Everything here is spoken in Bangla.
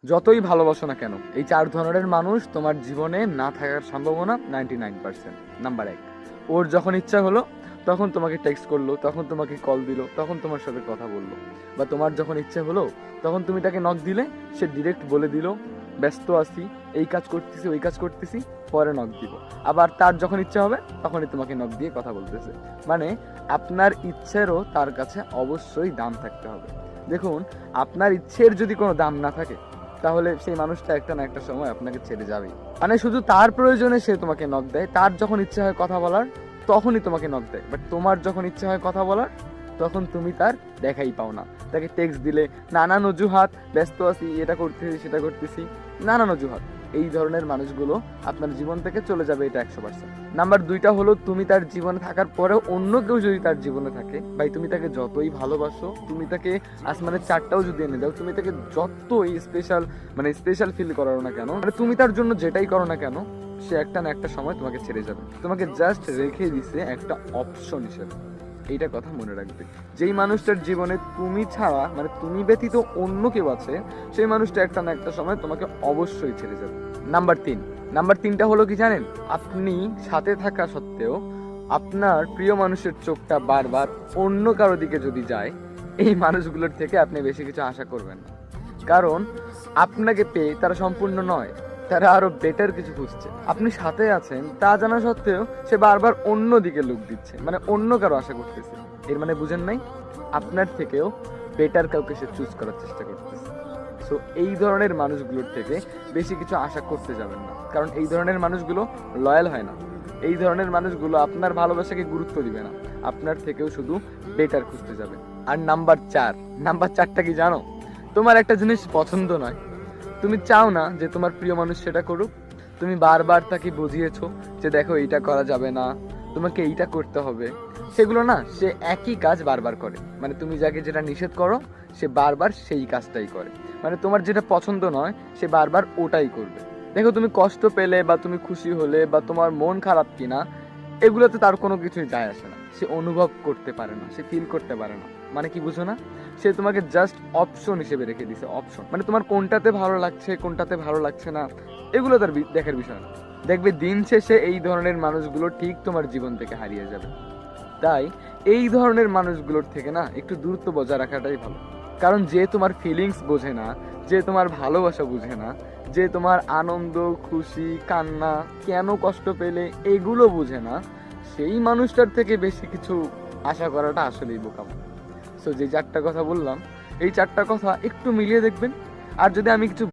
যতই ভালোবাসো না কেন, এই 4 ধরনের মানুষ তোমার জীবনে না থাকার সম্ভাবনা 99%। নাম্বার 1, ওর যখন ইচ্ছা হলো তখন তোমাকে টেক্সট করলো, তখন তোমাকে কল দিল, তখন তোমার সাথে কথা বললো। বা তোমার যখন ইচ্ছা হলো তখন তুমি তাকে নক দিলে, সে ডিরেক্ট বলে দিল ব্যস্ত আছি, এই কাজ করতেছি, ওই কাজ করতেছি, পরে নক দিব। আবার তার যখন ইচ্ছা হবে তখনই তোমাকে নক দিয়ে কথা বলতেছে। মানে আপনার ইচ্ছেরও তার কাছে অবশ্যই দাম থাকতে হবে। দেখুন, আপনার ইচ্ছের যদি কোনো দাম না থাকে তাহলে সেই মানুষটা একটা না একটা সময় আপনাকে ছেড়ে যাবেই। মানে শুধু তার প্রয়োজনে সে তোমাকে নক দেয়, তার যখন ইচ্ছা হয় কথা বলার তখনই তোমাকে নক দেয়। বাট তোমার যখন ইচ্ছা হয় কথা বলার তখন তুমি তার দেখাই পাও না। তাকে টেক্সট দিলে নানান অজুহাত, ব্যস্ত আছি, এটা করতেছি, সেটা করতেছি, নানান অজুহাত। এই ধরনের মানুষগুলো আপনার জীবন থেকে চলে যাবে, এটা 100%। নাম্বার 2টা হলো, তুমি তার জীবনে থাকার পরেও অন্য কেউ যদি তার জীবনে থাকে, ভাই তুমি তাকে যতই ভালোবাসো, তুমি তাকে আসমানের 4টাও যদি এনে দাও, তুমি তাকে যতই স্পেশাল ফিল করাও না কেন, মানে তুমি তার জন্য যেটাই করো না কেন, সে একটা না একটা সময় তোমাকে ছেড়ে যাবে। তোমাকে জাস্ট রেখে দিছে একটা অপশন হিসেবে। এইটা কথা মনে রাখবে। যেই মানুষটার জীবনে তুমি ছাড়া, মানে তুমি ব্যতীত অন্য কেউ আছে, সেই মানুষটা একটা না একটা সময় তোমাকে অবশ্যই ছেড়ে যাবে। নাম্বার 3টা হলো কি জানেন? আপনি সাথে থাকা সত্ত্বেও আপনার প্রিয় মানুষের চোখটা বারবার অন্য কারো দিকে যদি যায়, এই মানুষগুলোর থেকে আপনি বেশি কিছু আশা করবেন না। কারণ আপনাকে পেয়ে তারা সম্পূর্ণ নয়, তারা আরো বেটার কিছু খুঁজছে। আপনি সাথে আছেন তা জানা সত্ত্বেও সে বারবার অন্য দিকে লুক দিচ্ছে, মানে অন্য কারো আশা করতেছে। এর মানে বুঝেন নাই? আপনার থেকেও বেটার কাউকে সে চুজ করার চেষ্টা করতেছে। সো এই ধরনের মানুষগুলোর থেকে বেশি কিছু আশা করতে যাবেন না, কারণ এই ধরনের মানুষগুলো লয়াল হয় না। এই ধরনের মানুষগুলো আপনার ভালোবাসাকে গুরুত্ব দিবে না, আপনার থেকেও শুধু বেটার খুঁজতে যাবে। আর নাম্বার 4টা কি জানো? তোমার একটা জিনিস পছন্দ নয়, তুমি চাও না যে তোমার প্রিয় মানুষ সেটা করুক, তুমি বারবার তাকে বুঝিয়েছো যে দেখো এইটা করা যাবে না, তোমাকে এইটা করতে হবে, সেগুলো না সে একই কাজ বারবার করে। মানে তুমি যাকে যেটা নিষেধ করো সে বারবার সেই কাজটাই করে। মানে তোমার যেটা পছন্দ নয় সে বারবার ওটাই করবে। দেখো, তুমি কষ্ট পেলে বা তুমি খুশি হলে বা তোমার মন খারাপ কিনা, এগুলোতে তার কোনো কিছুই যায় আসে না। সে অনুভব করতে পারে না, সে ফিল করতে পারে না। মানে কি বুঝো না? সে তোমাকে জাস্ট অপশন হিসেবে রেখে দিছে, অপশন। মানে তোমার কোনটাতে ভালো লাগছে, কোনটাতে ভালো লাগছে না, এগুলো তার দেখার বিষয় না। দেখবে দিন শেষে এই ধরনের মানুষগুলো ঠিক তোমার জীবন থেকে হারিয়ে যাবে। তাই এই ধরনের মানুষগুলোর থেকে না একটু দূরত্ব বজায় রাখাটাই ভালো। কারণ যে তোমার ফিলিংস বোঝে না, যে তোমার ভালোবাসা বুঝে না, যে তোমার আনন্দ, খুশি, কান্না, কেন কষ্ট পেলে এগুলো বুঝে না, সেই মানুষটার থেকে বেশি কিছু আশা করাটা আসলেই বোকামো। সো যে 4টা কথা বললাম, এই 4টা কথা একটু মিলিয়ে দেখবেন। আর যদি আমি কিছু